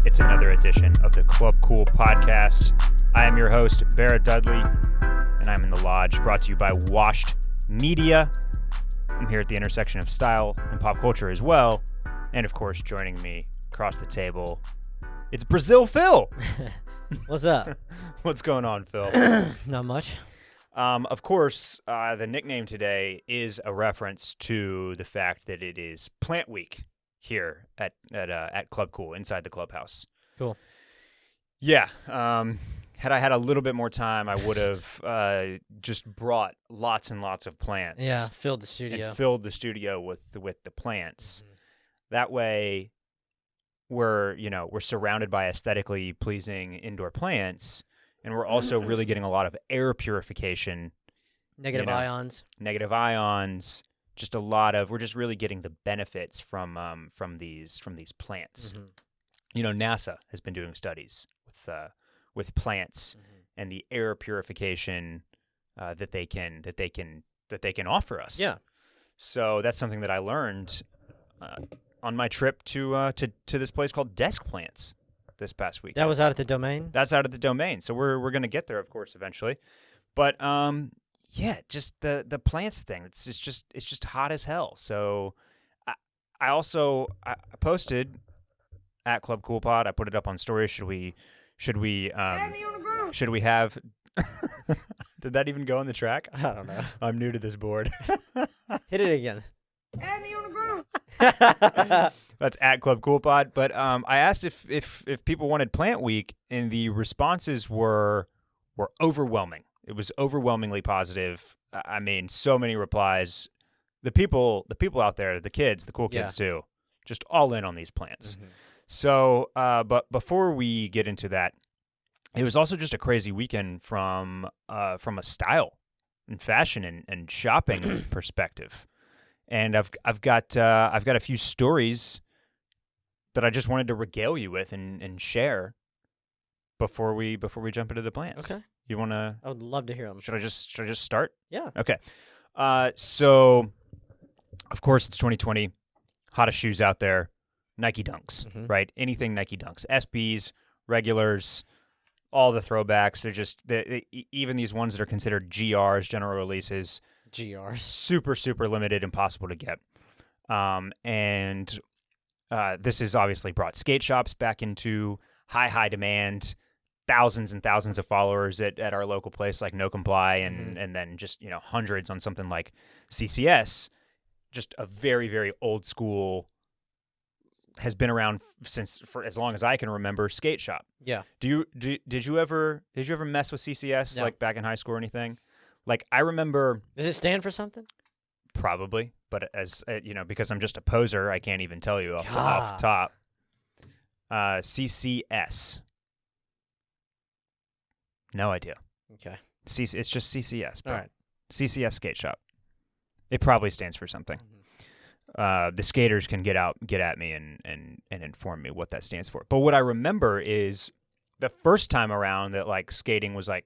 It's another edition of the Club Cool podcast. I am your host, Barrett Dudley, and I'm in the Lodge, brought to you by Washed Media. I'm here at the intersection of style and pop culture as well. And of course, joining me across the table, it's Brazil Phil. What's up? What's going on, Phil? Not much. Of course, the nickname today is a reference to the fact that it is Plant Week here at Club Cool, inside the clubhouse. Cool. Yeah. Had I had a little bit more time, I would have just brought lots and lots of plants. Yeah, filled the studio. And filled the studio with the plants. Mm-hmm. That way, we're surrounded by aesthetically pleasing indoor plants, and we're also really getting a lot of air purification. Negative ions. Just a lot of, we're just really getting the benefits from these plants. Mm-hmm. You know, NASA has been doing studies with plants and the air purification that they can offer us. Yeah. So that's something that I learned on my trip to this place called Desk Plants this past week. That was out at the Domain? That's out at the Domain. So we're going to get there, of course, eventually. But yeah, just the plants thing. It's just hot as hell. So I also posted at Club Cool Pod. I put it up on stories. Should we have? Did that even go on the track? I don't know. I'm new to this board. Hit it again. Add me on the group. That's at Club Cool Pod. But I asked if people wanted Plant Week, and the responses were overwhelming. It was overwhelmingly positive. I mean, so many replies. The people out there, the kids, the cool kids too, just all in on these plants. Mm-hmm. So, but before we get into that, it was also just a crazy weekend from a style and fashion and shopping perspective. And I've got a few stories that I just wanted to regale you with and share before we jump into the plants. Okay. You want to? I would love to hear them. Should I just start? Yeah. Okay. So, of course, it's 2020. Hottest shoes out there, Nike Dunks, right? Anything Nike Dunks, SBs, regulars, all the throwbacks. They're just even these ones that are considered GRs, general releases. GRs. Super, super limited, impossible to get. And this has obviously brought skate shops back into high demand. Thousands and thousands of followers at our local place like No Comply and then just, hundreds on something like CCS. Just a very, very old school, has been around for as long as I can remember, skate shop. Yeah. Did you ever mess with CCS like back in high school or anything? Like I remember. Does it stand for something? Probably, but as because I'm just a poser, I can't even tell you off the top. CCS. No idea. Okay. It's just CCS. All right. CCS Skate Shop. It probably stands for something. The skaters can get at me and inform me what that stands for. But what I remember is the first time around that like skating was like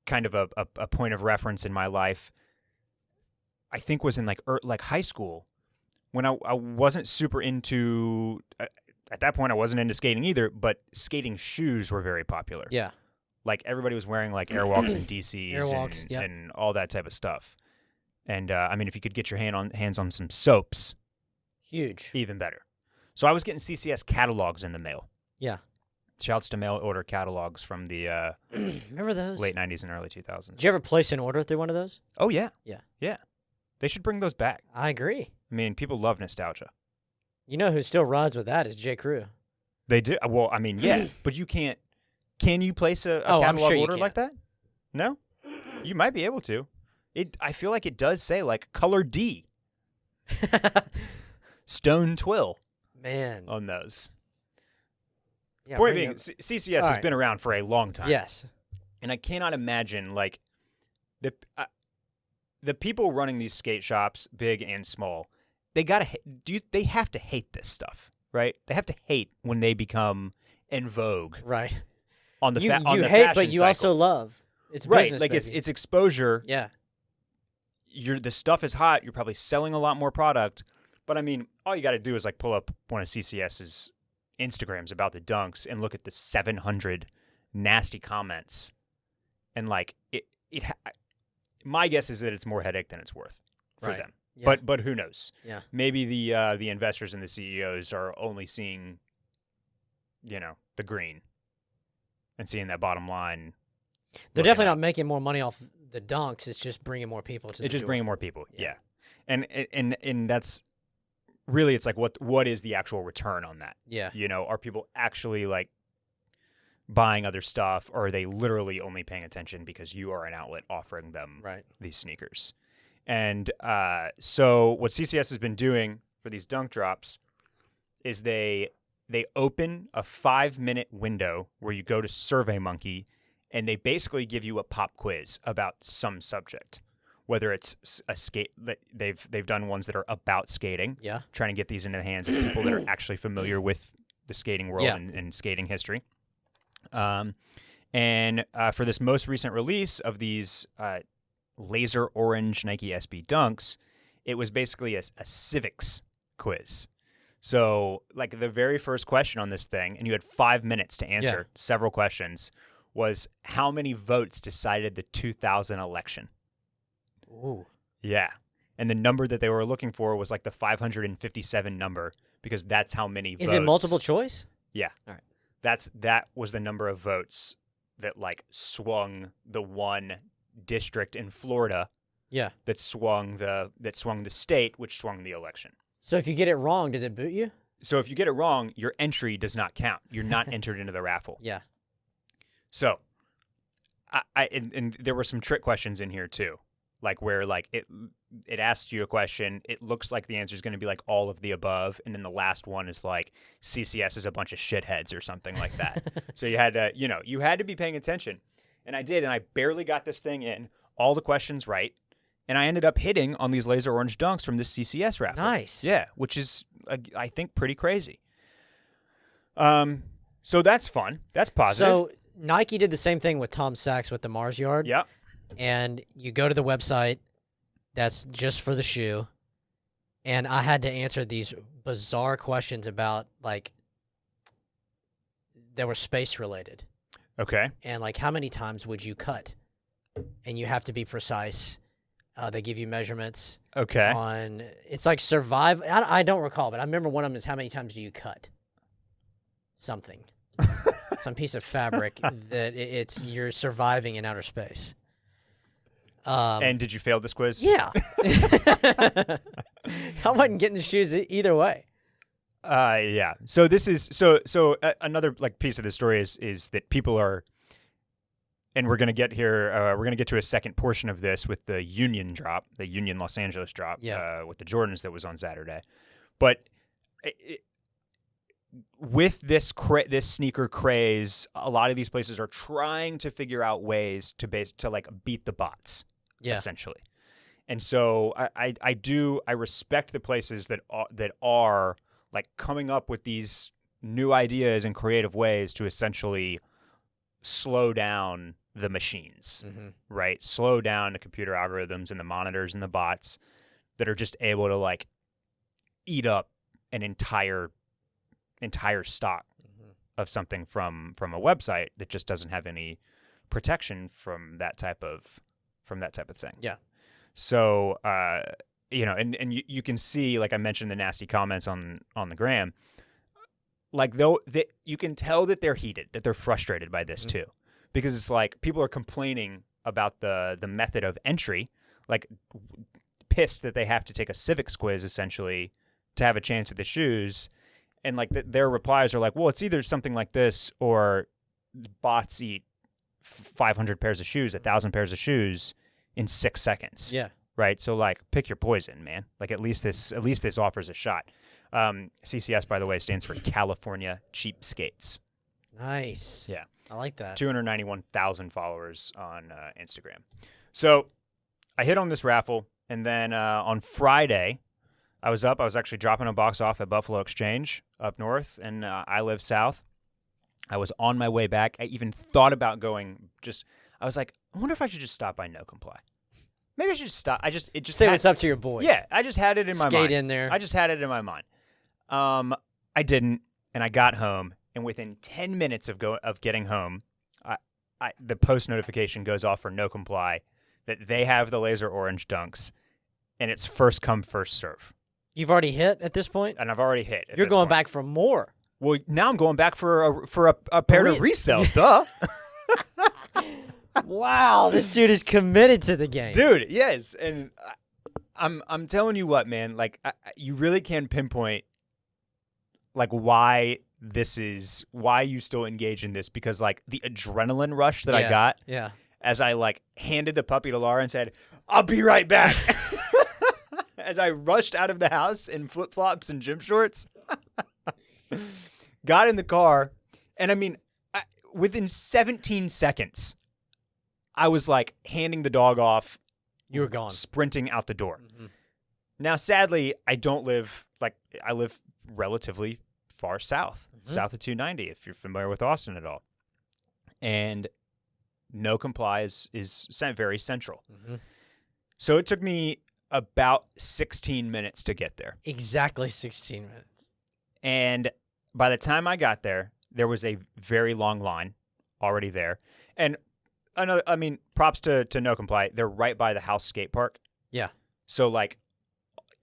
kind of a point of reference in my life, I think was in like high school when I wasn't super into at that point I wasn't into skating either, but skating shoes were very popular. Yeah. Like everybody was wearing like Airwalks and DCs Airwalks, and all that type of stuff. And I mean, if you could get your hands on some soaps, huge, even better. So I was getting CCS catalogs in the mail. Yeah. Shouts to mail order catalogs from the remember those late 90s and early 2000s. Did you ever place an order through one of those? Oh yeah. Yeah. They should bring those back. I agree. I mean, people love nostalgia. You know who still rides with that is J. Crew. They do. Well, I mean, yeah, but you can't. Can you place a catalog order like that? No? You might be able to. I feel like it does say like color D. Stone Twill. Man. On those. Yeah, point being, CCS has been around for a long time. Yes. And I cannot imagine like the people running these skate shops, big and small, they have to hate this stuff, right? They have to hate when they become in vogue. Right. On the you hate, fashion but you cycle. Also love. It's right, business, like baby. it's exposure. Yeah. The stuff is hot. You're probably selling a lot more product. But I mean, all you got to do is like pull up one of CCS's Instagrams about the dunks and look at the 700 nasty comments, and like my guess is that it's more headache than it's worth for Right. them. Yeah. But who knows? Yeah. Maybe the investors and the CEOs are only seeing, the green, and seeing that bottom line. They're looking definitely up. not making more money off the dunks. It's just bringing more people to the It's just door. bringing more people. Yeah. Yeah. And that's really, it's like what is the actual return on that? Yeah. Are people actually like buying other stuff, or are they literally only paying attention because you are an outlet offering them Right. these sneakers? And so what CCS has been doing for these dunk drops is they open a 5-minute window where you go to SurveyMonkey, and they basically give you a pop quiz about some subject, whether it's a skate. They've done ones that are about skating, Yeah. trying to get these into the hands of people that are actually familiar with the skating world Yeah. and skating history. And for this most recent release of these laser orange Nike SB Dunks, it was basically a civics quiz. So, like, the very first question on this thing, and you had 5 minutes to answer several questions, was how many votes decided the 2000 election? Ooh. Yeah. And the number that they were looking for was like the 557 number, because that's how many votes. Is it multiple choice? Yeah. All right. That was the number of votes that like swung the one district in Florida Yeah. that swung the state, which swung the election. So if you get it wrong, does it boot you? So if you get it wrong, your entry does not count. You're not entered into the raffle. Yeah. So and there were some trick questions in here too. Like where like it asks you a question, it looks like the answer is going to be like all of the above, and then the last one is like CCS is a bunch of shitheads or something like that. So you had to be paying attention, and I did, and I barely got this thing in all the questions right, and I ended up hitting on these laser orange dunks from this CCS raffle. Nice. Yeah, which is I think pretty crazy. So that's fun. That's positive. So Nike did the same thing with Tom Sachs with the Mars Yard. Yep. And you go to the website that's just for the shoe, and I had to answer these bizarre questions about like that were space related, Okay. and like how many times would you cut, and you have to be precise. They give you measurements Okay. on it's like survive. I don't recall, but I remember one of them is how many times do you cut something, some piece of fabric that it's you're surviving in outer space. And did you fail this quiz? Yeah. I wasn't getting the shoes either way. Yeah. So this is another like piece of the story is that people are, and we're gonna get here. We're gonna get to a second portion of this with the Union drop, the Union Los Angeles drop, with the Jordans that was on Saturday. But with this sneaker craze, a lot of these places are trying to figure out ways to like beat the bots. Yeah. Essentially. And so I respect the places that are like coming up with these new ideas and creative ways to essentially slow down the machines, right? Slow down the computer algorithms and the monitors and the bots that are just able to like eat up an entire stock of something from a website that just doesn't have any protection from that type of thing. Yeah. So, and you can see, like I mentioned, the nasty comments on the gram. Like you can tell that they're heated, that they're frustrated by this too, because it's like people are complaining about the method of entry, like pissed that they have to take a civics quiz essentially to have a chance at the shoes, and like their replies are like, well, it's either something like this or bots eat 500 pairs of shoes, 1,000 pairs of shoes in 6 seconds. Yeah. Right. So like, pick your poison, man. Like at least this offers a shot. CCS, by the way, stands for California Cheapskates. Nice. Yeah. I like that. 291,000 followers on Instagram. So I hit on this raffle, and then on Friday, I was actually dropping a box off at Buffalo Exchange up north, and I live south. I was on my way back. I even thought about going. I was like, I wonder if I should just stop by No Comply. Maybe I should just stop. It just say what's up to your boys. Yeah, I just had it in my mind. Skate in there. I just had it in my mind. I didn't, and I got home, and within 10 minutes of getting home, the post notification goes off for No Comply that they have the laser orange dunks, and it's first come, first serve. You've already hit at this point? And I've already hit. You're going back for more. Well, now I'm going back for a pair to resell. Duh. Wow, this dude is committed to the game. Dude, yes. And I'm telling you what, man, like you really can pinpoint like why you still engage in this, because like the adrenaline rush that I got as I like handed the puppy to Laura and said, "I'll be right back." As I rushed out of the house in flip-flops and gym shorts, got in the car, and I mean, within 17 seconds, I was like handing the dog off. You were gone. Sprinting out the door. Mm-hmm. Now, sadly, I live relatively far south, south of 290, if you're familiar with Austin at all. And No Comply is very central. Mm-hmm. So it took me about 16 minutes to get there. Exactly 16 minutes. And by the time I got there, there was a very long line already there. And props to No Comply. They're right by the house skate park. Yeah. So like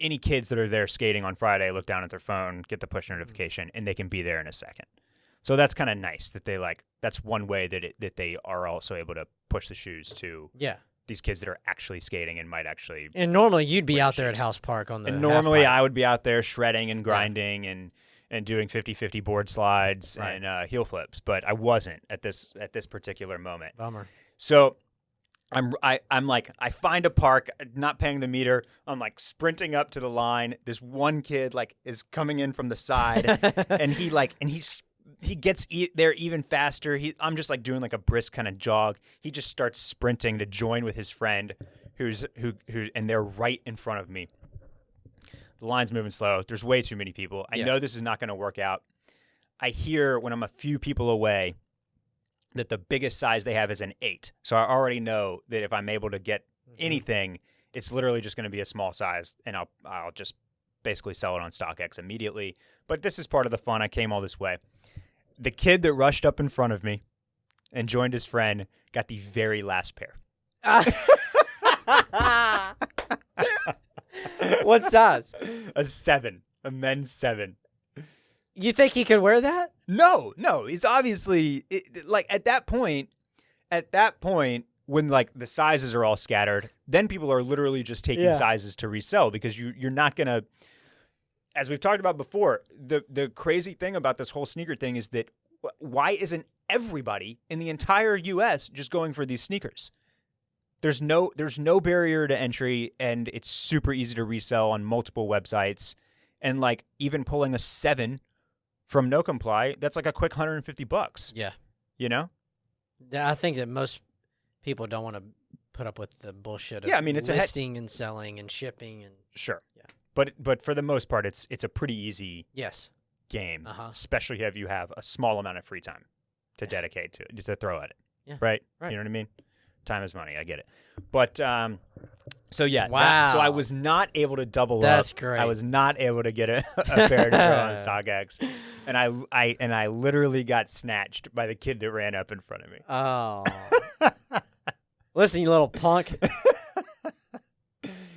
any kids that are there skating on Friday look down at their phone, get the push notification, and they can be there in a second. So that's kind of nice that that's one way that they are also able to push the shoes to these kids that are actually skating and might actually. And normally you'd be out there at House Park on the. And normally I would be out there shredding and grinding and doing 50-50 board slides and heel flips, but I wasn't at this particular moment. Bummer. So I'm like, I find a park, not paying the meter. I'm like sprinting up to the line. This one kid like is coming in from the side, and he gets there even faster. I'm just like doing like a brisk kind of jog. He just starts sprinting to join with his friend, who and they're right in front of me. The line's moving slow. There's way too many people. I know this is not going to work out. I hear when I'm a few people away that the biggest size they have is an 8. So I already know that if I'm able to get anything, it's literally just going to be a small size, and I'll just basically sell it on StockX immediately. But this is part of the fun. I came all this way. The kid that rushed up in front of me and joined his friend got the very last pair. What size? A 7, a men's 7. You think he could wear that? No. It's obviously like at that point when like the sizes are all scattered, then people are literally just taking sizes to resell, because you're not gonna. As we've talked about before, the crazy thing about this whole sneaker thing is that why isn't everybody in the entire U.S. just going for these sneakers? There's no barrier to entry, and it's super easy to resell on multiple websites, and like even pulling a 7 from No Comply, that's like a quick $150. Yeah. You know? Yeah, I think that most people don't want to put up with the bullshit of it's listing and selling and shipping and sure. Yeah. But for the most part, it's a pretty easy game, especially if you have a small amount of free time to dedicate to throw at it. Yeah. Right? You know what I mean? Time is money. I get it. But so yeah. Wow. So I was not able to double up. That's great. I was not able to get a pair to throw on StockX, and I literally got snatched by the kid that ran up in front of me. Oh. Listen, you little punk.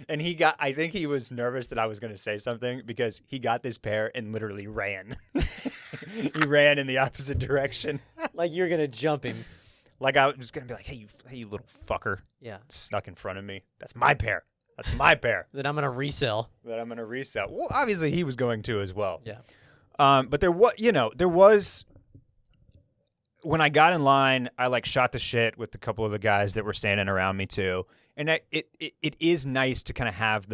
And I think he was nervous that I was going to say something, because he got this pair and literally ran. He ran in the opposite direction. Like you're going to jump him. Like I was going to be like, hey, you little fucker. Yeah. Snuck in front of me. That's my pair. That's my pair. That I'm going to resell. Well, obviously he was going to as well. Yeah. But there was, when I got in line, I like shot the shit with a couple of the guys that were standing around me too. And it is nice to kind of have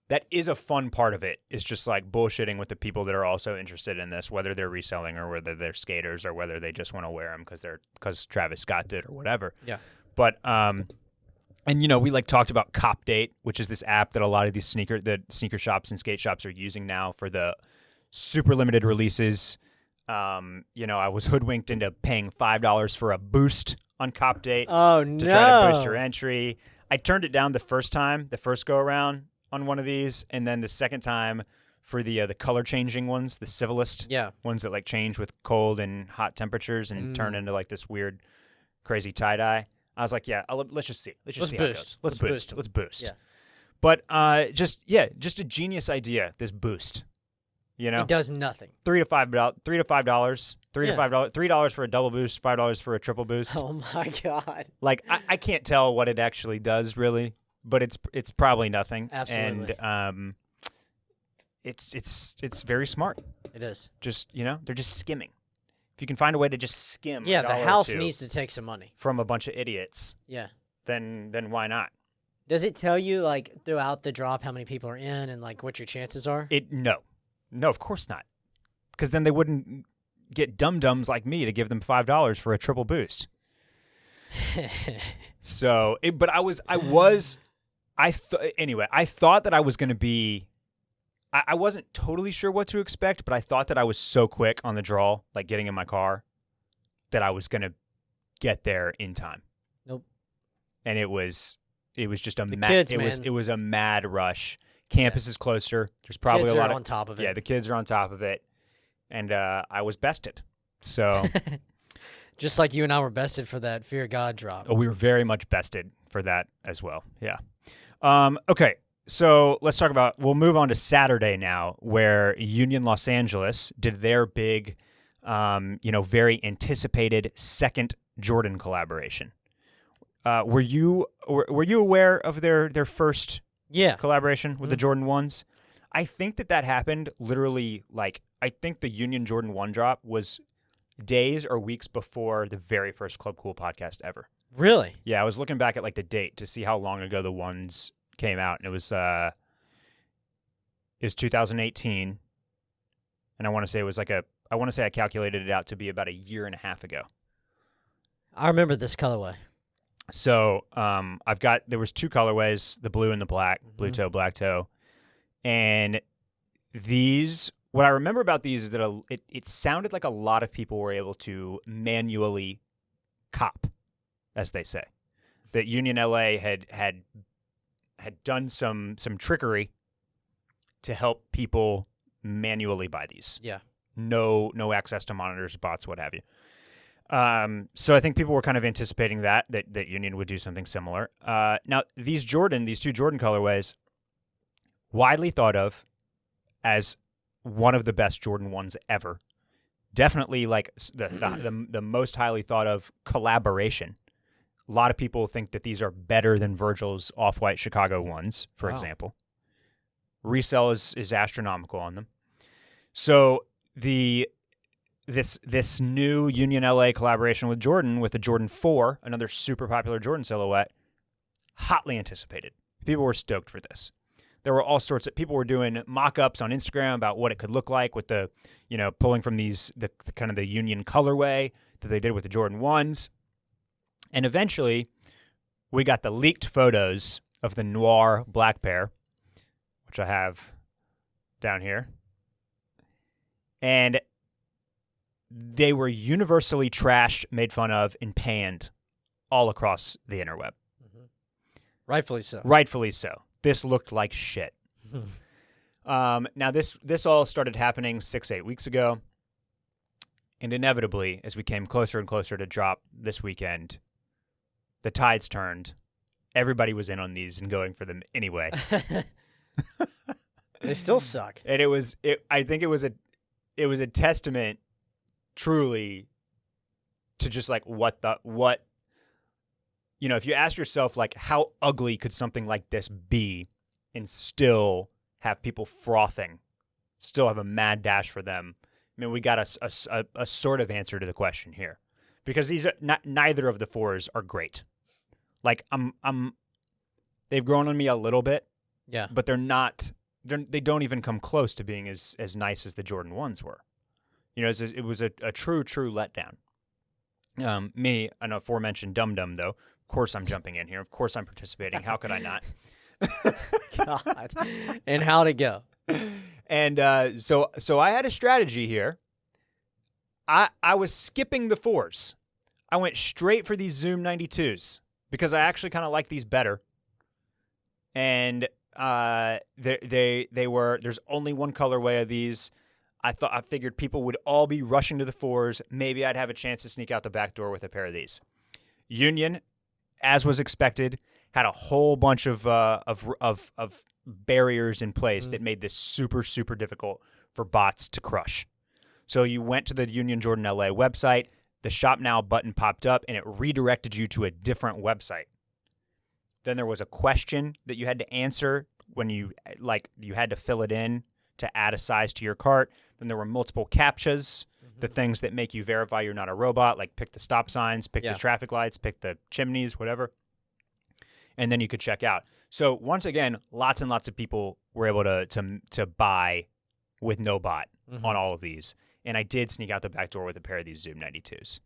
that is a fun part of it. It's just like bullshitting with the people that are also interested in this, whether they're reselling or whether they're skaters or whether they just want to wear them because Travis Scott did or whatever. Yeah. But and we like talked about Cop Date, which is this app that a lot of these sneaker shops and skate shops are using now for the super limited releases. I was hoodwinked into paying $5 for a boost on Cop Date. Oh no! To try to push your entry. I turned it down the first go around on one of these, and then the second time for the color changing ones, the civilist Yeah. ones that like change with cold and hot temperatures and turn into like this weird, crazy tie dye. I was like, yeah, let's just see. Let's just see how it goes. Let's boost. Let's boost. Yeah. But just a genius idea. This boost, you know, It does nothing. $3 to $5, Yeah. $3 for a double boost, $5 for a triple boost. Oh my God. Like I can't tell what it actually does really, but it's probably nothing. Absolutely. And it's very smart. It is. Just they're just skimming. If you can find a way to just skim, Yeah, a the dollar or house two needs to take some money. from a bunch of idiots, Yeah. then why not? Does it tell you like throughout the drop how many people are in and like what your chances are? No, of course not, because then they wouldn't get dum-dums like me to give them $5 for a triple boost. So, but I thought that I was going to be. I wasn't totally sure what to expect, but I thought that I was so quick on the draw, like getting in my car, that I was going to get there in time. Nope. And it was just a kids, it was a mad rush. Campus is closer. There's probably Kids a lot are of on top of it. Yeah, the kids are on top of it, and I was bested. So Just like you and I were bested for that Fear God drop. we were very much bested for that as well. Yeah. Okay. So let's talk about. We'll move on to Saturday now, where Union Los Angeles did their big, very anticipated second Jordan collaboration. Were you aware of their first Yeah. collaboration with the Jordan 1s? I think that happened literally I think the Union Jordan 1 drop was days or weeks before the very first Club Cool podcast ever. Really? Yeah, I was looking back at the date to see how long ago the 1s came out, and it was 2018, and I want to say it was I calculated it out to be about a year and a half ago. I remember this colorway. So there was two colorways, the blue and the black, blue toe, black toe. And what I remember about these is that it sounded like a lot of people were able to manually cop, as they say. That Union LA had done some trickery to help people manually buy these. Yeah. No access to monitors, bots, what have you. So I think people were kind of anticipating that Union would do something similar. Now, these two Jordan colorways, widely thought of as one of the best Jordan 1s ever. Definitely the most highly thought of collaboration. A lot of people think that these are better than Virgil's Off-White Chicago 1s, for example. Resale is astronomical on them. So this new Union LA collaboration with Jordan, with the Jordan 4, another super popular Jordan silhouette, hotly anticipated. People were stoked for this. There were all sorts of people were doing mock-ups on Instagram about what it could look like with the, pulling from the kind of the Union colorway that they did with the Jordan 1s. And eventually, we got the leaked photos of the noir black pair, which I have down here. And they were universally trashed, made fun of, and panned all across the interweb. Rightfully so. Rightfully so. This looked like shit. Now, this all started happening 6-8 weeks ago. And inevitably, as we came closer and closer to drop this weekend, the tides turned. Everybody was in on these and going for them anyway. They still suck. And I think it was a testament truly to just if you ask yourself how ugly could something like this be and still have people frothing, still have a mad dash for them. I mean, we got a sort of answer to the question here, because these are neither of the 4s are great. They've grown on me a little bit. Yeah. But they don't even come close to being as nice as the Jordan 1s were. It was a true letdown. Me, an aforementioned dum-dum, though. Of course I'm jumping in here. Of course I'm participating. How could I not? God. And how'd it go? And so I had a strategy here. I was skipping the 4s. I went straight for these Zoom 92s because I actually kind of like these better. And There's only one colorway of these. I figured people would all be rushing to the 4s. Maybe I'd have a chance to sneak out the back door with a pair of these. Union, as was expected, had a whole bunch of barriers in place that made this super, super difficult for bots to crush. So you went to the Union Jordan LA website, the Shop Now button popped up, and it redirected you to a different website. Then there was a question that you had to answer when you had to fill it in to add a size to your cart. Then there were multiple CAPTCHAs, the things that make you verify you're not a robot, like pick the stop signs, pick the traffic lights, pick the chimneys, whatever. And then you could check out. So once again, lots and lots of people were able to buy with no bot on all of these. And I did sneak out the back door with a pair of these Zoom 92s.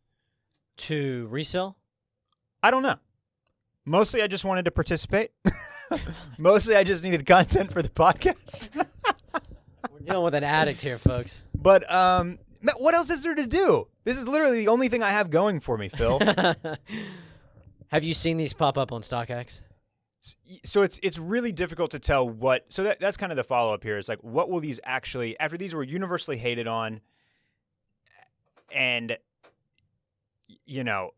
To resell? I don't know. Mostly I just wanted to participate. Mostly I just needed content for the podcast. We're dealing with an addict here, folks. But what else is there to do? This is literally the only thing I have going for me, Phil. Have you seen these pop up on StockX? So it's really difficult to tell what. So that's kind of the follow up here. Is like, what will these actually? After these were universally hated on, and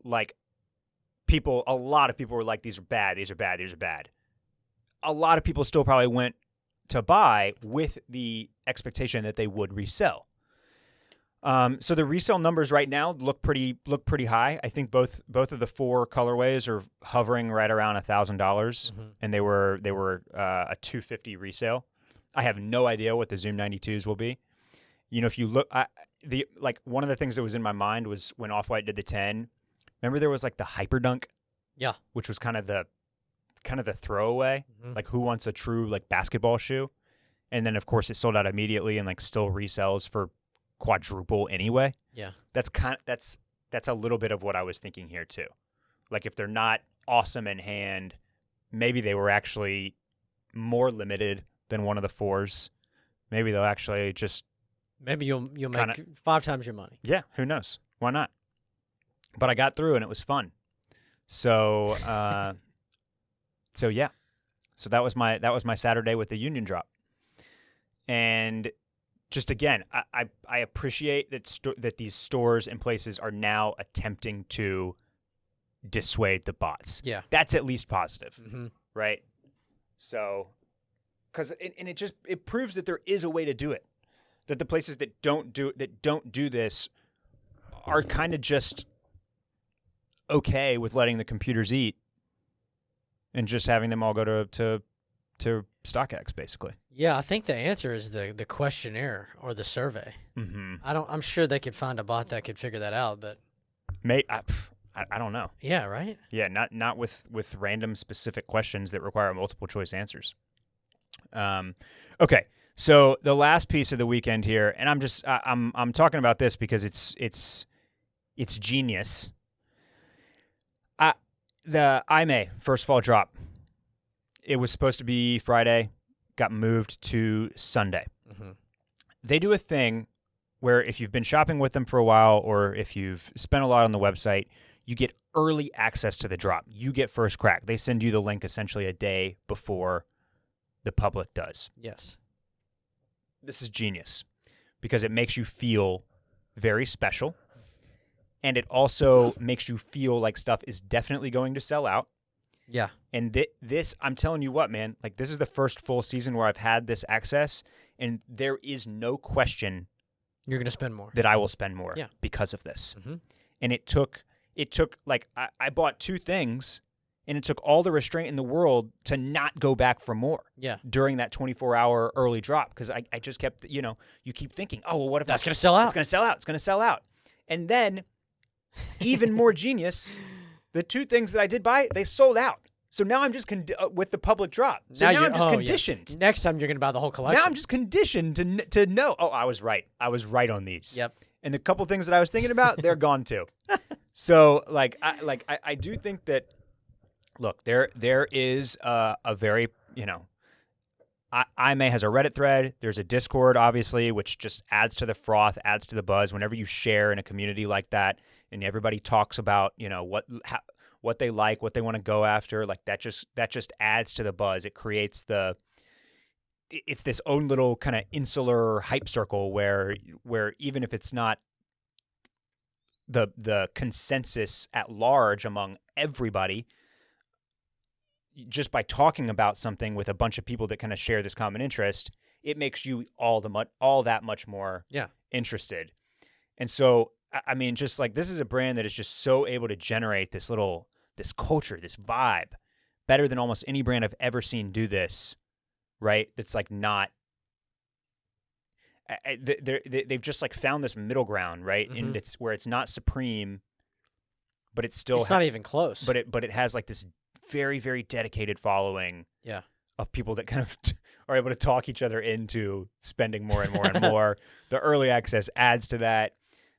like a lot of people were like, these are bad, these are bad, these are bad. A lot of people still probably went to buy with the expectation that they would resell. So the resale numbers right now look pretty high. I think both of the 4 colorways are hovering right around $1,000, and they were a $250 resale. I have no idea what the Zoom 92s will be. If you look, one of the things that was in my mind was when Off-White did the 10. Remember there was like the Hyperdunk, which was kind of the throwaway, like who wants a true like basketball shoe, and then of course it sold out immediately and like still resells for quadruple anyway. Yeah. That's a little bit of what I was thinking here too. Like if they're not awesome in hand, maybe they were actually more limited than one of the 4s. Maybe they'll actually just you'll make 5 times your money. Yeah, who knows? Why not? But I got through and it was fun. So yeah. So that was my Saturday with the Union drop. And just again, I appreciate that these stores and places are now attempting to dissuade the bots. Yeah, that's at least positive, right? So, it proves that there is a way to do it. That the places that don't do this are kind of just okay with letting the computers eat and just having them all go to StockX, basically. Yeah, I think the answer is the questionnaire or the survey. I'm sure they could find a bot that could figure that out, but I don't know. Yeah, right? Yeah, not with random specific questions that require multiple choice answers. Okay, so the last piece of the weekend here, and I'm talking about this because it's genius. The Aimé first fall drop. It was supposed to be Friday, got moved to Sunday. They do a thing where if you've been shopping with them for a while or if you've spent a lot on the website, you get early access to the drop. You get first crack. They send you the link essentially a day before the public does. Yes. This is genius because it makes you feel very special, and it also makes you feel like stuff is definitely going to sell out. Yeah. And this, I'm telling you what, man, like this is the first full season where I've had this access, and there is no question you're going to spend more. That I will spend more because of this. And it took like, I bought 2 things, and it took all the restraint in the world to not go back for more during that 24-hour early drop because I just kept, you keep thinking, oh, well, what if that's going to sell out? It's going to sell out. It's going to sell out. And then, even more genius, the 2 things that I did buy, they sold out. So now I'm just with the public drop. So now I'm just conditioned. Yeah. Next time you're going to buy the whole collection. Now I'm just conditioned to know. Oh, I was right. I was right on these. Yep. And the couple things that I was thinking about, they're gone too. So I do think that. Look, there is a very Aimé has a Reddit thread. There's a Discord, obviously, which just adds to the froth, adds to the buzz. Whenever you share in a community like that, and everybody talks about what they like, what they want to go after, like that just adds to the buzz. It creates the it's this own little kind of insular hype circle where even if it's not the consensus at large among everybody, just by talking about something with a bunch of people that kind of share this common interest, it makes you all that much more interested. And so, I mean, just like this is a brand that is just so able to generate this culture, this vibe, better than almost any brand I've ever seen do this, right? That's like not, they've just like found this middle ground, right? Mm-hmm. And it's where it's not supreme, but it's still, it's not even close. But it has like this very, very dedicated following of people that kind of are able to talk each other into spending more and more and more. The early access adds to that.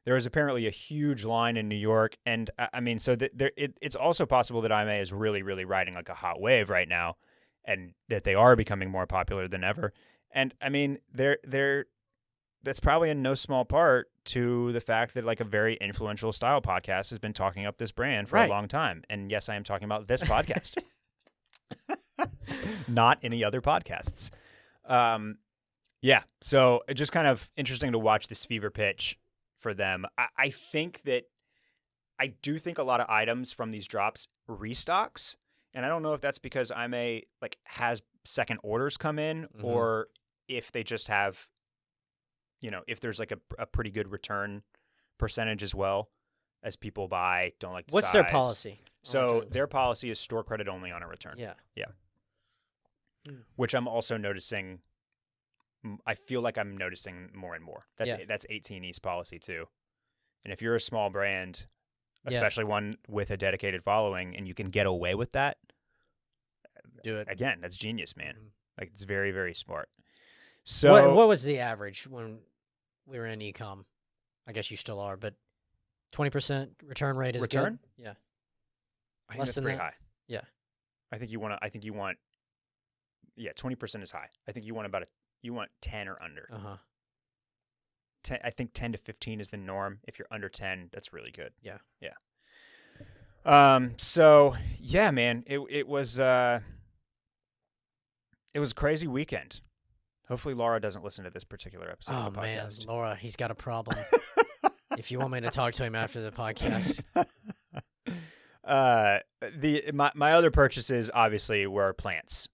There is apparently a huge line in New York, and I mean, so it's also possible that Aimé is really, really riding like a hot wave right now, and that they are becoming more popular than ever. And I mean, that's probably in no small part to the fact that like a very influential style podcast has been talking up this brand for a long time. And yes, I am talking about this podcast, not any other podcasts. Yeah, so it's just kind of interesting to watch this fever pitch for them. I do think a lot of items from these drops restocks, and I don't know if that's because Aimé like has second orders come in, or if they just have, if there's like a pretty good return percentage as well as people buy, don't like the What's size. their policy? So their policy is store credit only on a return. Yeah. Which I'm also noticing. I feel like I'm noticing more and more. That's 18E's policy too. And if you're a small brand, especially one with a dedicated following, and you can get away with that, do it. Again, that's genius, man. Like it's very, very smart. So what was the average when we were in e-com? I guess you still are, but 20% return rate is return? Good? Yeah. I think that's pretty high. Yeah. I think you want 20% is high. I think you want 10 or under. 10, I think 10 to 15 is the norm. If you're under 10, that's really good. Yeah. So yeah, man, it was a crazy weekend. Hopefully Laura doesn't listen to this particular episode of the podcast. Man, Laura, he's got a problem. If you want me to talk to him after the podcast. My other purchases obviously were plants.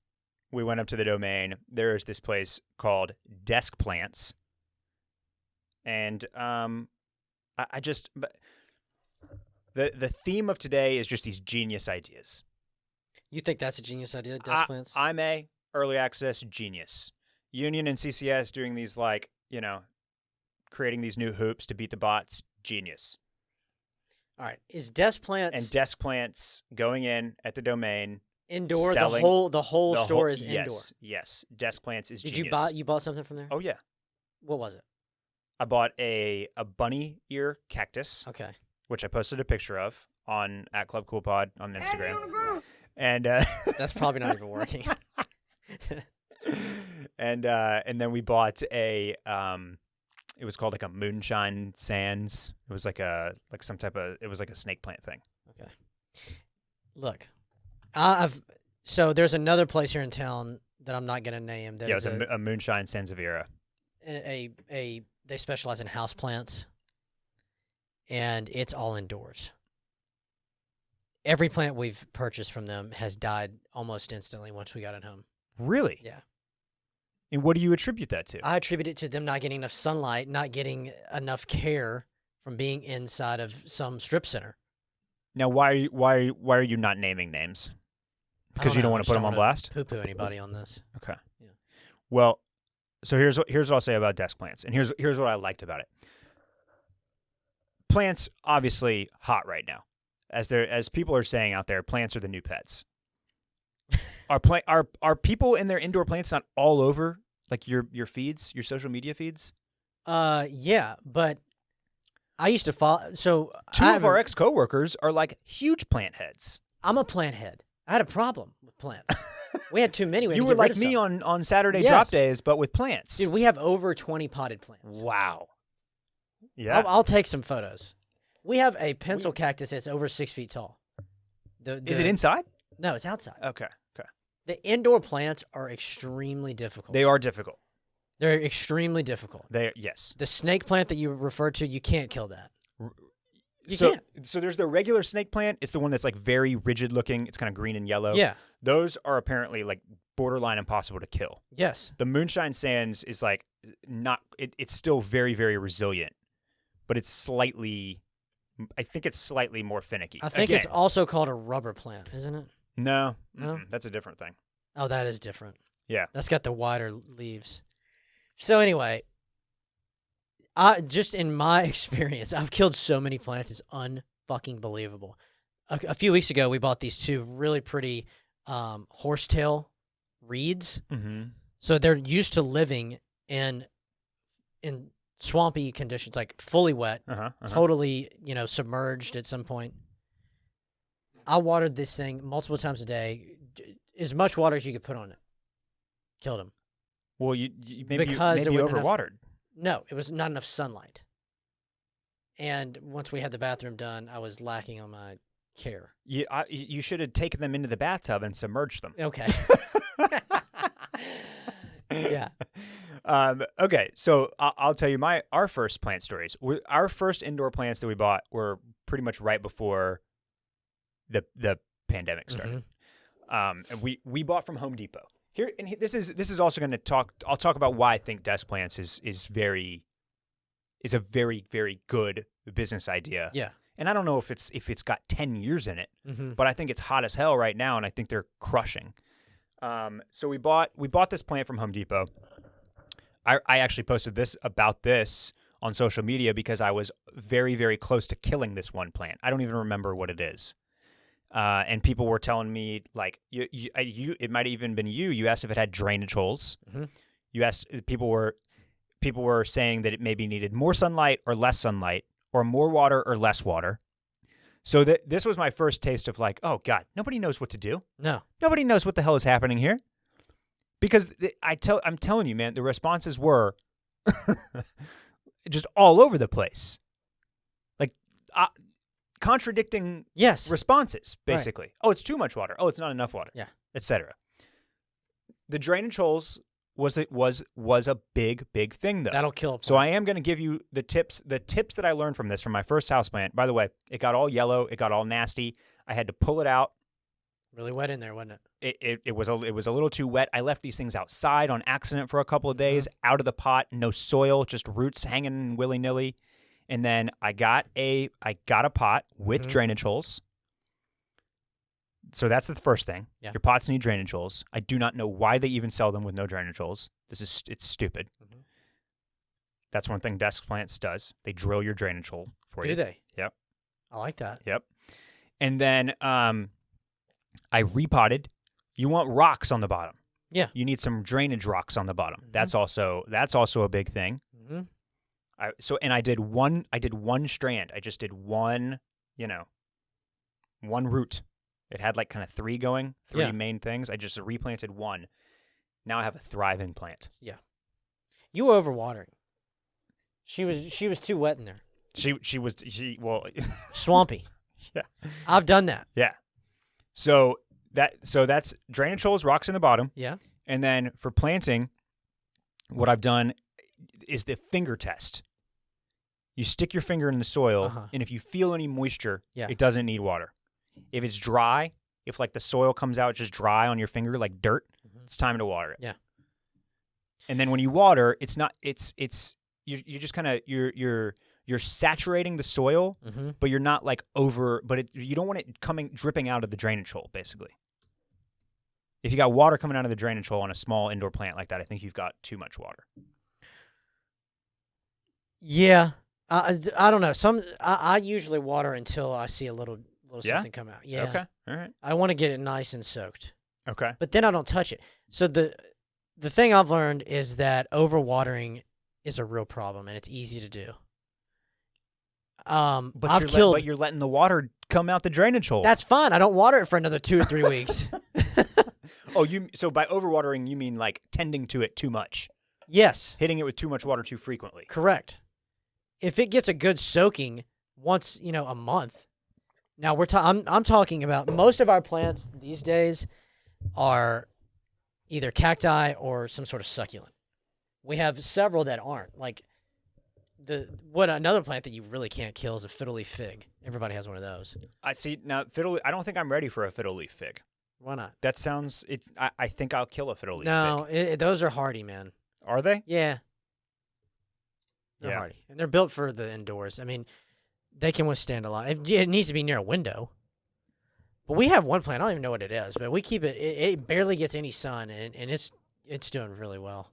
We went up to the domain. There's this place called Desk Plants. And the theme of today is just these genius ideas. You think that's a genius idea, Desk Plants? Aimé, early access, genius. Union and CCS doing these creating these new hoops to beat the bots, genius. All right. Is Desk Plants... And Desk Plants going in at the domain... Indoor, selling, the whole store is indoor. Yes. Desk Plants is Did genius. you bought something from there? Oh yeah. What was it? I bought a bunny ear cactus. Okay. Which I posted a picture of on @ClubCoolPod on Instagram. And that's probably not even working. And then we bought it was called like a moonshine sands. It was like it was like a snake plant thing. Okay. Look. So there's another place here in town that I'm not going to name. That it's a moonshine Sansevieria. They specialize in house plants, and it's all indoors. Every plant we've purchased from them has died almost instantly once we got it home. Really? Yeah. And what do you attribute that to? I attribute it to them not getting enough sunlight, not getting enough care from being inside of some strip center. Now, why are you not naming names? Because you don't want to put them on blast? Poo-poo anybody on this. Okay. Yeah. Well, so here's what I'll say about Desk Plants, and here's what I liked about it. Plants obviously hot right now, as people are saying out there. Plants are the new pets. Are people in their indoor plants not all over like your feeds, your social media feeds? Yeah, but I used to follow. So two of our ex-coworkers are like huge plant heads. I'm a plant head. I had a problem with plants. We had too many. You were like me on Saturday drop days, but with plants. Dude, we have over 20 potted plants. Wow. Yeah. I'll take some photos. We have a pencil cactus that's over 6 feet tall. Is it inside? No, it's outside. Okay. The indoor plants are extremely difficult. They are difficult. They're extremely difficult. Yes. The snake plant that you referred to, you can't kill that. You so, can't. So there's the regular snake plant. It's the one that's like very rigid looking. It's kind of green and yellow. Yeah. Those are apparently like borderline impossible to kill. Yes. The moonshine sands is like not. It's still very, very resilient, but it's slightly. I think it's slightly more finicky. I think it's also called a rubber plant, isn't it? No. No? That's a different thing. Oh, that is different. Yeah. That's got the wider leaves. So anyway, just in my experience, I've killed so many plants. It's unfucking believable. A few weeks ago, we bought these 2 really pretty horsetail reeds. Mm-hmm. So they're used to living in swampy conditions, like fully wet, totally, submerged at some point. I watered this thing multiple times a day, as much water as you could put on it. Killed them. Well, you maybe Because you there wasn't overwatered. No, it was not enough sunlight. And once we had the bathroom done, I was lacking on my care. You should have taken them into the bathtub and submerged them. Okay. Yeah. Okay, so I'll tell you our first plant stories. Our first indoor plants that we bought were pretty much right before the pandemic started. Mm-hmm. And we bought from Home Depot. This is also going to talk. I'll talk about why I think desk plants is a very, very good business idea. Yeah. And I don't know if it's got 10 years in it, Mm-hmm. but I think it's hot as hell right now, and I think they're crushing. So we bought this plant from Home Depot. I actually posted about this on social media because I was very, very close to killing this one plant. I don't even remember what it is. And people were telling me, like, it might have even been you. You asked if it had drainage holes. Mm-hmm. You asked people were saying that it maybe needed more sunlight or less sunlight, or more water or less water. So this was my first taste of like, oh God, nobody knows what to do. No. Nobody knows what the hell is happening here. Because I'm telling you, man, the responses were just all over the place, like contradicting responses, basically. Right. Oh, it's too much water. Oh, it's not enough water. Yeah, etc. The drainage holes was a big thing, though. That'll kill a plant. So I am going to give you the tips that I learned from this from my first houseplant. By the way, it got all yellow. It got all nasty. I had to pull it out. Really wet in there, wasn't it? It was a little too wet. I left these things outside on accident for a couple of days, out of the pot, no soil, just roots hanging willy-nilly. And then I got a pot with drainage holes. So that's the first thing. Yeah. Your pots need drainage holes. I do not know why they even sell them with no drainage holes. It's stupid. Mm-hmm. That's one thing desk plants does. They drill your drainage hole for you. Do they? Yep. I like that. Yep. And then I repotted. You want rocks on the bottom. Yeah. You need some drainage rocks on the bottom. Mm-hmm. That's also a big thing. Mm-hmm. I did one strand. I just did one root. It had like kind of three main things. I just replanted one. Now I have a thriving plant. Yeah. You were overwatering. She was too wet in there. Swampy. Yeah. I've done that. Yeah. So that's drainage holes, rocks in the bottom. Yeah. And then for planting, what I've done is the finger test. You stick your finger in the soil, and if you feel any moisture, it doesn't need water. If it's dry, if like the soil comes out just dry on your finger like dirt, it's time to water it. Yeah. And then when you water, you just kind of you're saturating the soil, but you're not like you don't want it dripping out of the drainage hole, basically. If you got water coming out of the drainage hole on a small indoor plant like that, I think you've got too much water. Yeah. I don't know. I usually water until I see a little something come out. Yeah. Okay. All right. I want to get it nice and soaked. Okay. But then I don't touch it. So the thing I've learned is that overwatering is a real problem, and it's easy to do. But you're letting the water come out the drainage hole. That's fine. I don't water it for another 2 or 3 weeks. So by overwatering you mean like tending to it too much? Yes. Hitting it with too much water too frequently. Correct. If it gets a good soaking once, a month. Now I'm talking about most of our plants these days are either cacti or some sort of succulent. We have several that aren't. Like another plant that you really can't kill is a fiddle leaf fig. Everybody has one of those. I see now I don't think I'm ready for a fiddle leaf fig. Why not? That sounds. I think I'll kill a fiddle leaf No, fig. those are hardy, man. Are they? Yeah. They're Yeah. hardy. And they're built for the indoors. I mean, they can withstand a lot. It needs to be near a window. But we have one plant. I don't even know what it is, but we keep it. It barely gets any sun, and it's doing really well.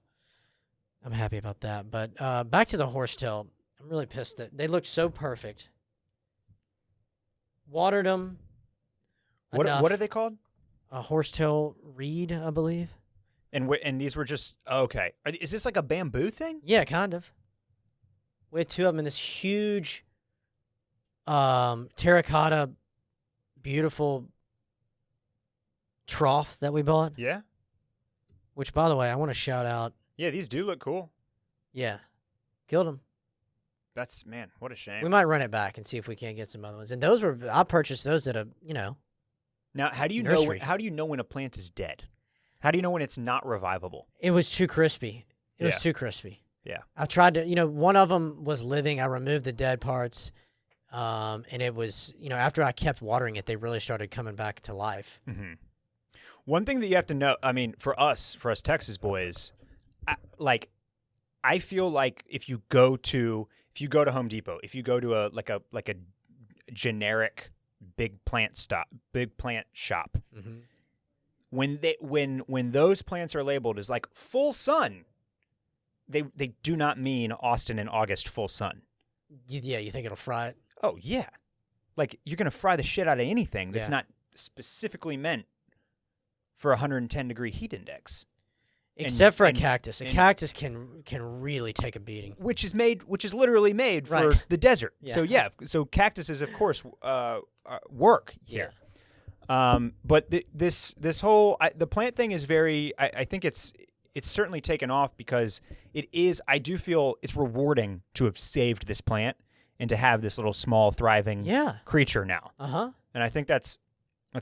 I'm happy about that. But back to the horsetail. I'm really pissed that they look so perfect. Watered them. What are they called? A horsetail reed, I believe. And these were just okay. Is this like a bamboo thing? Yeah, kind of. We had two of them in this huge terracotta, beautiful trough that we bought. Yeah. Which, by the way, I want to shout out. Yeah, these do look cool. Yeah, killed them. That's man, what a shame. We might run it back and see if we can't get some other ones. And those were I purchased those at a Now, how do you nursery. know? How do you know when a plant is dead? How do you know when it's not revivable? It was too crispy. It was Yeah. too crispy. Yeah. I tried to, one of them was living. I removed the dead parts. And it was, after I kept watering it, they really started coming back to life. Mm-hmm. One thing that you have to know, I mean, for us Texas boys, I feel like if you go to Home Depot, if you go to a generic big plant shop, Mm-hmm. when those plants are labeled as like full sun, they do not mean Austin in August full sun. You think it'll fry it? Oh yeah, like you're gonna fry the shit out of anything that's Yeah. not specifically meant for 110 degree heat index. Except for a and- cactus. A cactus can really take a beating. Which is literally made for Right. the desert. Yeah. So cactuses, of course, work here. But this whole the plant thing is very. I think it's certainly taken off because it is. I do feel it's rewarding to have saved this plant and to have this little small thriving creature now. Uh-huh. And I think that's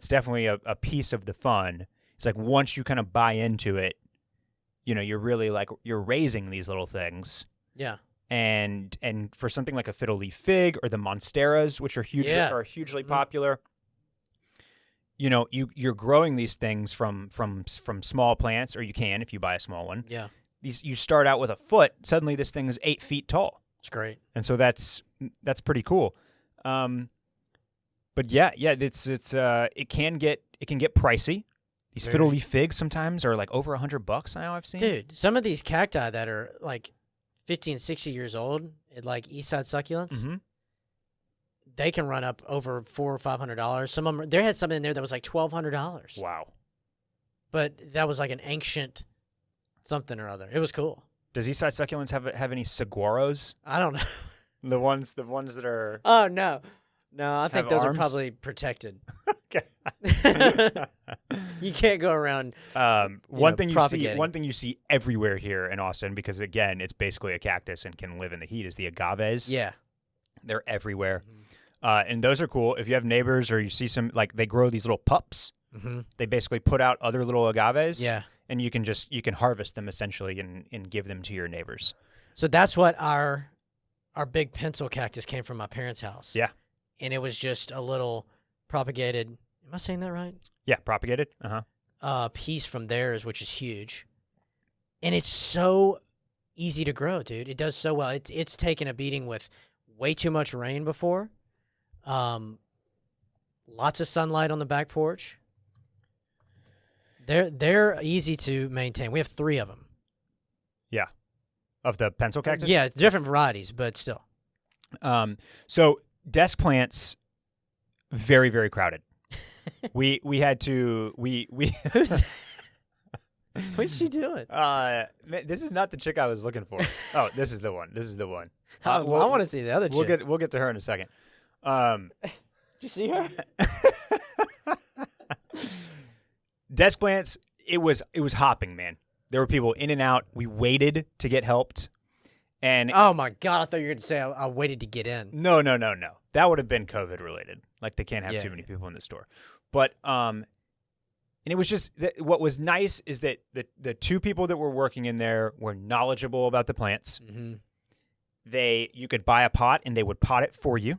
definitely a piece of the fun. It's like once you kind of buy into it, you're really like you're raising these little things. Yeah. And for something like a fiddle leaf fig or the monsteras, which are hugely popular, you're growing these things from small plants, or you can if you buy a small one. Yeah. You start out with a foot. Suddenly, this thing is 8 feet tall. It's great. And so that's pretty cool. But yeah, it can get pricey. These fiddle leaf figs sometimes are like over $100 now. I've seen. Dude, some of these cacti that are like 50 and 60 years old, at like Eastside Succulents, Mm-hmm. they can run up over $400 or $500. Some of them, there had something in there that was like $1,200. Wow. But that was like an ancient something or other. It was cool. Does Eastside Succulents have any saguaros? I don't know. The ones that are. Oh, no. No, I think Have those arms? are probably protected. Okay. You can't go around. One thing propagating. you see everywhere here in Austin, because again, it's basically a cactus and can live in the heat, is the agaves. Yeah. They're everywhere. And those are cool. If you have neighbors or you see some, like they grow these little pups, Mm-hmm. they basically put out other little agaves. Yeah. And you can harvest them essentially and give them to your neighbors. So that's what our big pencil cactus came from my parents' house. Yeah. And it was just a little propagated. Am I saying that right? Yeah, propagated. Piece from theirs, which is huge. And it's so easy to grow, dude. It does so well. It's taken a beating with way too much rain before. Lots of sunlight on the back porch. They're easy to maintain. We have 3 of them. Yeah. Of the pencil cactus? Yeah, different varieties, but still. So desk plants, very, very crowded. we had to we What's she doing? this is not the chick I was looking for. Oh, this is the one. I want to see the other chick. We'll get to her in a second. Did you see her? Desk plants, it was hopping, man. There were people in and out. We waited to get helped. And Oh my God! I thought you were going to say I waited to get in. no. That would have been COVID related. Like they can't have Yeah. too many people in the store. But And it was just what was nice is that the two people that were working in there were knowledgeable about the plants. Mm-hmm. You could buy a pot and they would pot it for you.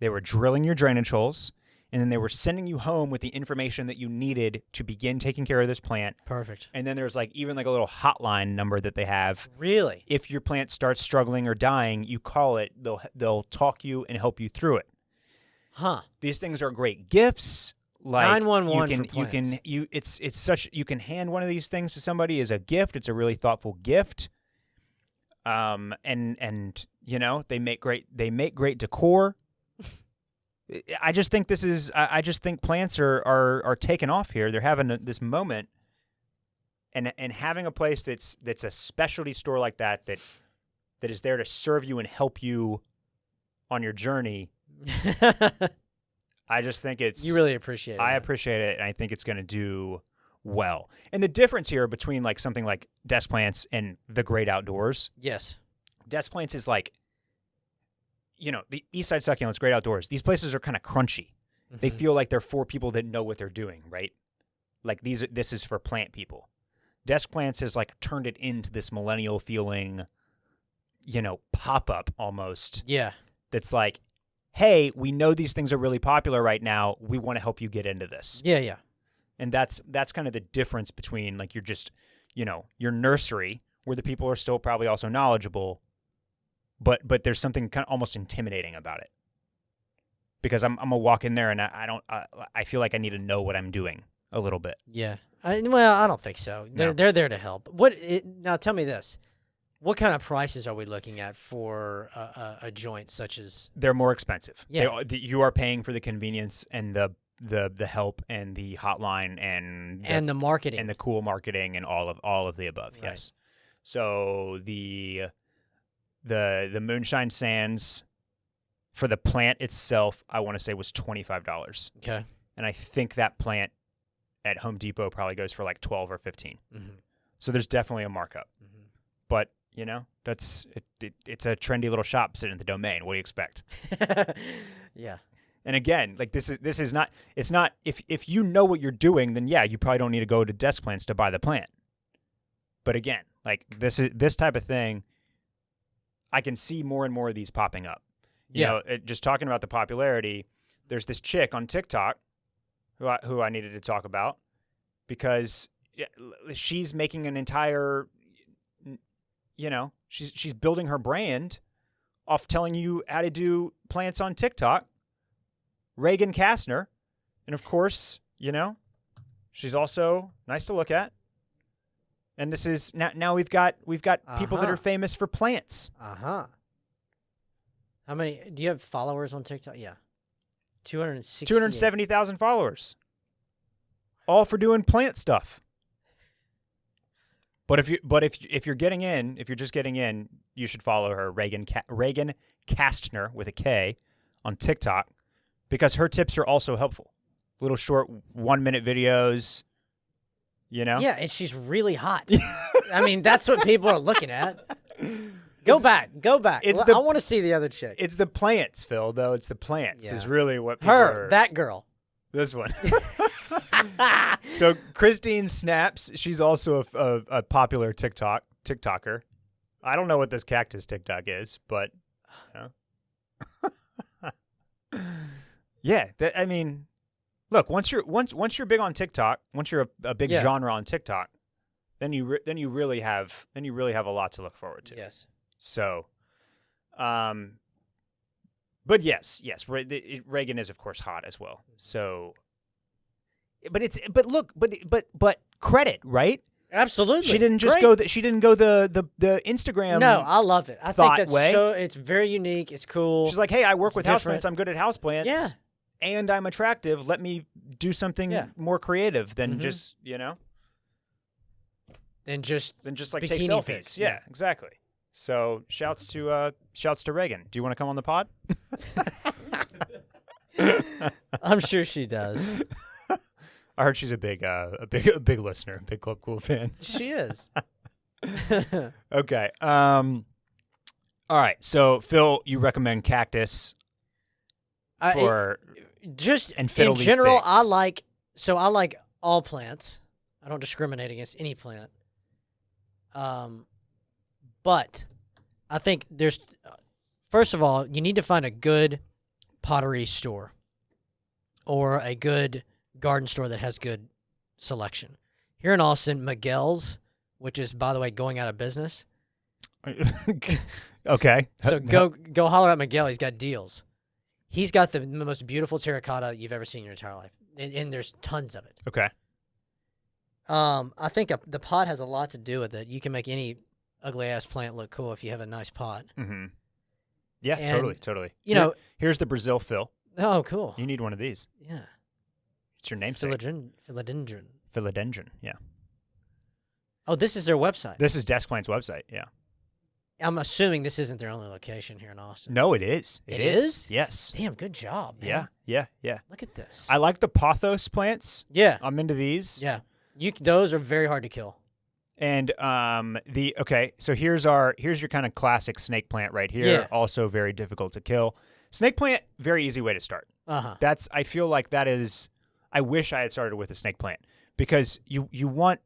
They were drilling your drainage holes, and then they were sending you home with the information that you needed to begin taking care of this plant. Perfect. And then there's even a little hotline number that they have. Really? If your plant starts struggling or dying, you call it. They'll talk you and help you through it. Huh. These things are great gifts. 911 for plants. You can hand one of these things to somebody as a gift. It's a really thoughtful gift. And they make great decor. I just think plants are taking off here. They're having this moment, and having a place that's a specialty store like that is there to serve you and help you on your journey. I just think you really appreciate it. I appreciate it, and I think it's going to do well. And the difference here between something like Desk Plants and the Great Outdoors. Yes. Desk Plants is the Eastside Succulents, Great Outdoors. These places are kind of crunchy. Mm-hmm. They feel like they're for people that know what they're doing, right? This is for plant people. Desk Plants has turned it into this millennial feeling, pop-up almost. Yeah. That's hey, we know these things are really popular right now. We want to help you get into this. Yeah, yeah. And that's kind of the difference between you're just, your nursery where the people are still probably also knowledgeable, but there's something kind of almost intimidating about it. Because I'm gonna walk in there and I feel like I need to know what I'm doing a little bit. Yeah. I don't think so. They're there to help. Now tell me this. What kind of prices are we looking at for a joint such as? They're more expensive. Yeah. You are paying for the convenience and the help and the hotline and the marketing and the cool marketing and all of the above. Right. Yes. So the Moonshine Sands for the plant itself, I want to say was $25. Okay. And I think that plant at Home Depot probably goes for $12 or $15. Mm-hmm. So there's definitely a markup. Mm-hmm. But it's a trendy little shop sitting in the Domain. What do you expect? Yeah. And again, this is not. It's not. If you know what you're doing, then yeah, you probably don't need to go to Desk Plants to buy the plant. But again, this type of thing, I can see more and more of these popping up. Just talking about the popularity. There's this chick on TikTok who I needed to talk about because she's making an entire. She's building her brand off telling you how to do plants on TikTok. Reagan Kastner, and of course, she's also nice to look at. And this is now we've got people that are famous for plants. How many do you have followers on TikTok? Yeah, 270,000 followers, all for doing plant stuff. But if you're just getting in, you should follow her, Reagan Kastner with a K, on TikTok, because her tips are also helpful. Little short 1-minute videos, Yeah, and she's really hot. I mean, that's what people are looking at. Go back. I want to see the other chick. It's the plants, Phil. Though it's the plants is really what people are. That girl. This one. So Christine Snaps, she's also a popular TikToker. I don't know what this cactus TikTok is, but yeah. Look, once you're big on TikTok, once you're a big genre on TikTok, then you really have a lot to look forward to. Yes. So, but yes, Reagan is of course hot as well. So. But credit, right? Absolutely. She didn't just go. She didn't go the Instagram. No, I love it. I think that's way. It's very unique. It's cool. She's like, hey, I work with houseplants. I'm good at houseplants. Yeah. And I'm attractive. Let me do something more creative than just Than just take bikini selfies. pics. Yeah, exactly. So shouts to Reagan. Do you want to come on the pod? I'm sure she does. I heard she's a big listener, big Club Cool fan. She is. Okay. All right. So Phil, you recommend cactus in general. fiddly I like all plants. I don't discriminate against any plant. But I think there's, first of all, you need to find a good pottery store or a good garden store that has good selection. Here in Austin, Miguel's, which is, by the way, going out of business. Okay. So go holler at Miguel. He's got deals. He's got the most beautiful terracotta you've ever seen in your entire life, and there's tons of it. Okay. I think the pot has a lot to do with it. You can make any ugly-ass plant look cool if you have a nice pot. Mm-hmm. Yeah, And, totally. Here's the Brazil Phil. Oh, cool. You need one of these. Yeah. It's your namesake. Philodendron. Philodendron, yeah. Oh, this is their website. This is Desk Plant's website, yeah. I'm assuming this isn't their only location here in Austin. No, it is. It is? Yes. Damn, good job, man. Yeah. Look at this. I like the pothos plants. Yeah. I'm into these. Yeah. Those are very hard to kill. And so here's your kind of classic snake plant right here. Yeah. Also very difficult to kill. Snake plant, very easy way to start. Uh-huh. I feel like that is, I wish I had started with a snake plant because you want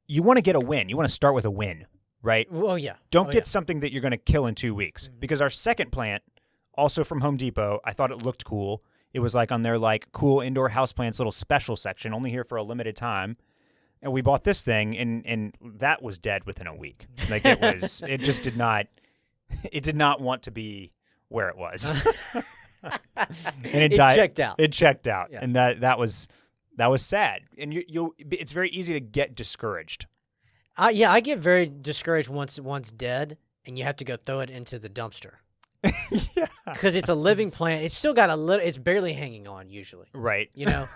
to get a win. You want to start with a win, right? Oh, yeah. Don't get something that you're going to kill in 2 weeks. Mm-hmm. Because our second plant, also from Home Depot, I thought it looked cool. It was like on their like cool indoor houseplants little special section, only here for a limited time. And we bought this thing, and that was dead within a week. Like it just did not want to be where it was. And it died. Checked out. It checked out, Yeah. and that was sad. And it's very easy to get discouraged. I get very discouraged once one's dead, and you have to go throw it into the dumpster. Yeah. Because it's a living plant. It's still got it's barely hanging on usually. Right. You know?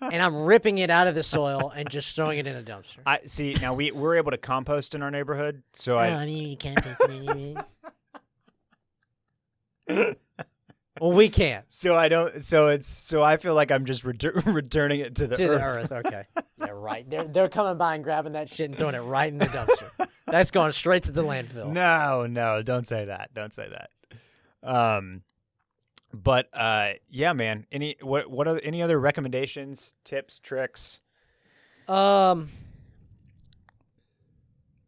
And I'm ripping it out of the soil and just throwing it in a dumpster. I see. Now we're able to compost in our neighborhood, so you can't Well, we can't. So I don't. So I feel like I'm just returning it to the earth. Okay. Yeah, right. They're coming by and grabbing that shit and throwing it right in the dumpster. That's going straight to the landfill. No, don't say that. Don't say that. But yeah, man. What are any other recommendations, tips, tricks? Don't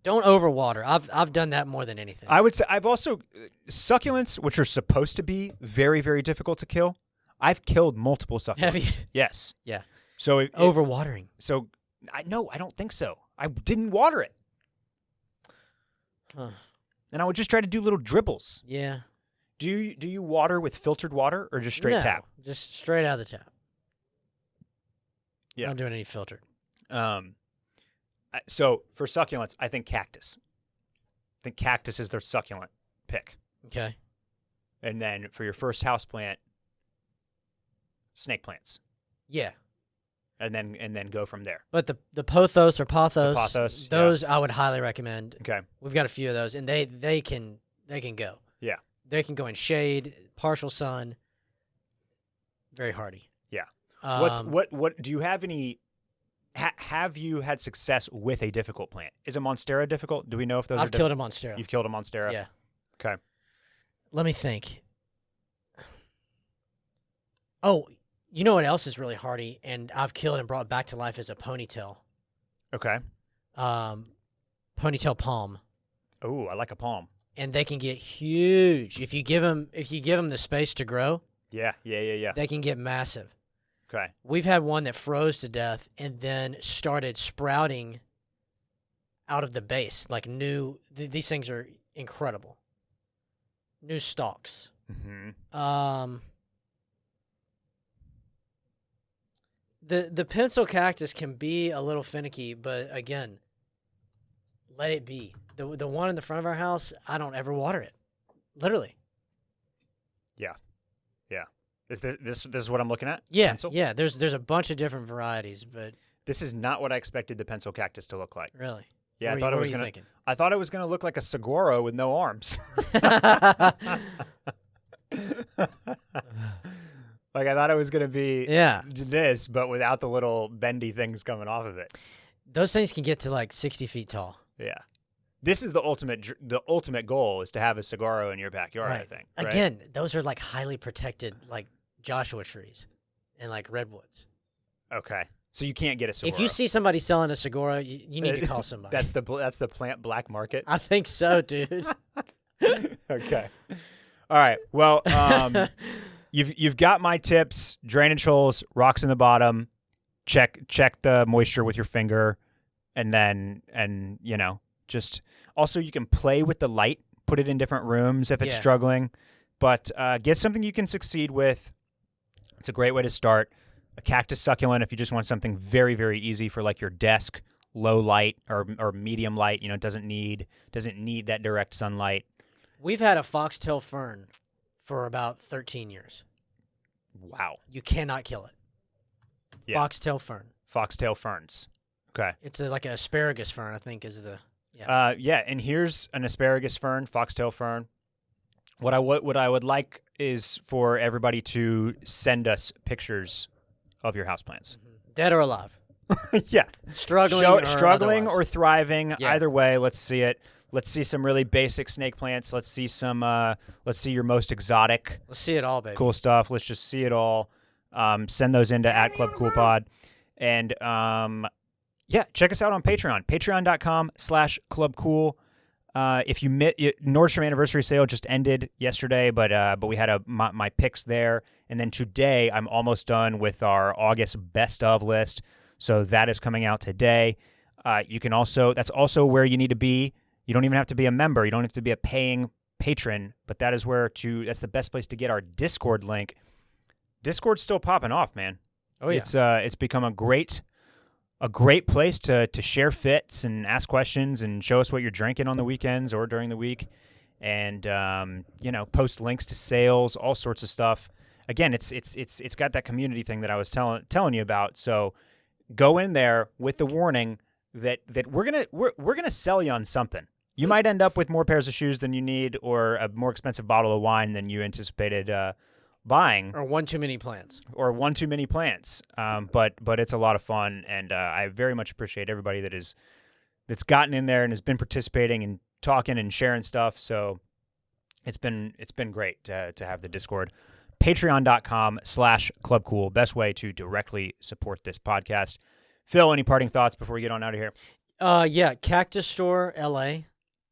overwater. I've done that more than anything. I would say I've also succulents, which are supposed to be very, very difficult to kill. I've killed multiple succulents. Have you? Yes. Yeah. So Overwatering. So I don't think so. I didn't water it. Huh. And I would just try to do little dribbles. Yeah. Do you water with filtered water or just straight tap? Just straight out of the tap. Yeah. Not doing any filtered. So for succulents, I think cactus. I think cactus is their succulent pick. Okay. And then for your first house plant, snake plants. Yeah. And then go from there. But the pothos or pothos, those I would highly recommend. Okay. We've got a few of those, and they can go. Yeah. They can go in shade, partial sun. Very hardy. Yeah. What do you have any? Have you had success with a difficult plant? Is a monstera difficult? Do we know if those? I've killed a monstera. You've killed a monstera. Yeah. Okay. Let me think. Oh, you know what else is really hardy, and I've killed and brought back to life is a ponytail. Okay. Ponytail palm. Oh, I like a palm. And they can get huge if you give them the space to grow. Yeah. They can get massive. Okay. We've had one that froze to death and then started sprouting out of the base like new. These things are incredible. New stalks. Mm-hmm. The pencil cactus can be a little finicky, but again, let it be. The one in the front of our house, I don't ever water it. Literally. Yeah. Is this what I'm looking at? Yeah. Pencil? Yeah. There's a bunch of different varieties, but This is not what I expected the pencil cactus to look like. really. Yeah, What were you thinking? I thought it was gonna look like a saguaro with no arms. Like I thought it was gonna be Yeah. this, but without the little bendy things coming off of it. Those things can get to like 60 feet tall. Yeah. This is the ultimate goal is to have a saguaro in your backyard, I think. Right? Again, those are like highly protected, like Joshua trees and like redwoods. Okay. So you can't get a saguaro. If you see somebody selling a saguaro, you need to call somebody. That's the plant black market. I think so, dude. Okay. All right. Well, you've got my tips. Drainage holes, rocks in the bottom. Check the moisture with your finger, and just also you can play with the light. Put it in different rooms if it's struggling, but get something you can succeed with. It's a great way to start. A cactus succulent if you just want something very, very easy for like your desk, low light or medium light. It doesn't need that direct sunlight. We've had a foxtail fern for about 13 years. Wow. You cannot kill it. Yeah. Foxtail fern. Foxtail ferns. Okay. It's like an asparagus fern, I think, is the. Yeah. And here's an asparagus fern, foxtail fern. What I would like is for everybody to send us pictures of your houseplants. Dead or alive. Yeah. Struggling or thriving. Yeah. Either way, let's see it. Let's see some really basic snake plants. Let's see your most exotic. Let's see it all, baby. Cool stuff. Let's just see it all. Send those into @ClubCoolPod. And check us out on Patreon. Patreon.com/ClubCool. If you Nordstrom anniversary sale just ended yesterday, but we had my picks there, and then today I'm almost done with our August best of list, so that is coming out today. You can that's also where you need to be. You don't even have to be a member. You don't have to be a paying patron, but that's the best place to get our Discord link. Discord's still popping off, man. Oh yeah, it's become a great place to share fits and ask questions and show us what you're drinking on the weekends or during the week, and post links to sales, all sorts of stuff. Again, it's got that community thing that I was telling you about. So go in there with the warning that we're gonna sell you on something. You might end up with more pairs of shoes than you need, or a more expensive bottle of wine than you anticipated buying, or one too many plants, but it's a lot of fun, and I very much appreciate everybody that's gotten in there and has been participating and talking and sharing stuff. So it's been great to have the Discord. Patreon.com/ClubCool, best way to directly support this podcast. Phil, any parting thoughts before we get on out of here? Cactus Store LA.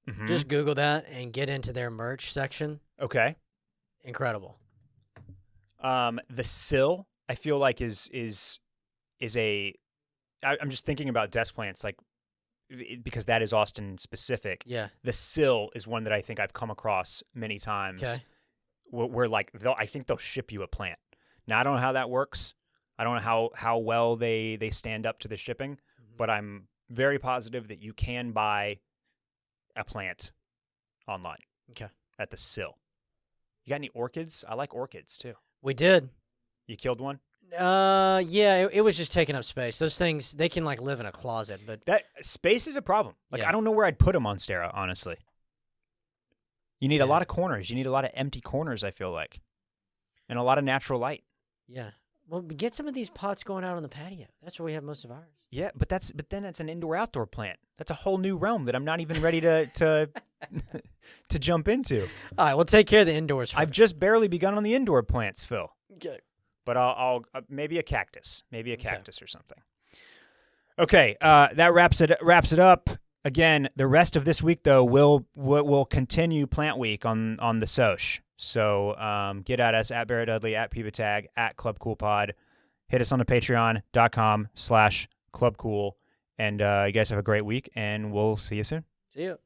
Mm-hmm. Just Google that and get into their merch section. Okay. Incredible. The sill, I feel like is I'm just thinking about desk plants, like, because that is Austin specific. Yeah. The sill is one that I think I've come across many times. Okay. Where like I think they'll ship you a plant. Now I don't know how that works. I don't know how well they stand up to the shipping, but I'm very positive that you can buy a plant online. Okay. At the sill. You got any orchids? I like orchids too. We did. You killed one? It was just taking up space. Those things, they can like live in a closet, but that space is a problem. Like, I don't know where I'd put them on Stera, honestly. You need a lot of corners. You need a lot of empty corners, I feel like, and a lot of natural light. Yeah. Well, get some of these pots going out on the patio. That's where we have most of ours. Yeah, but then that's an indoor-outdoor plant. That's a whole new realm that I'm not even ready to to jump into. All right, we'll take care of the indoors first. I've just barely begun on the indoor plants, Phil. Okay. But I'll maybe a cactus, or something. Okay, that wraps it up. Again, the rest of this week though will continue Plant Week on the Soch. So get at us at Barrett Dudley, at Peebatag, at ClubCoolPod. Hit us on the Patreon.com/ClubCool. And you guys have a great week, and we'll see you soon. See you.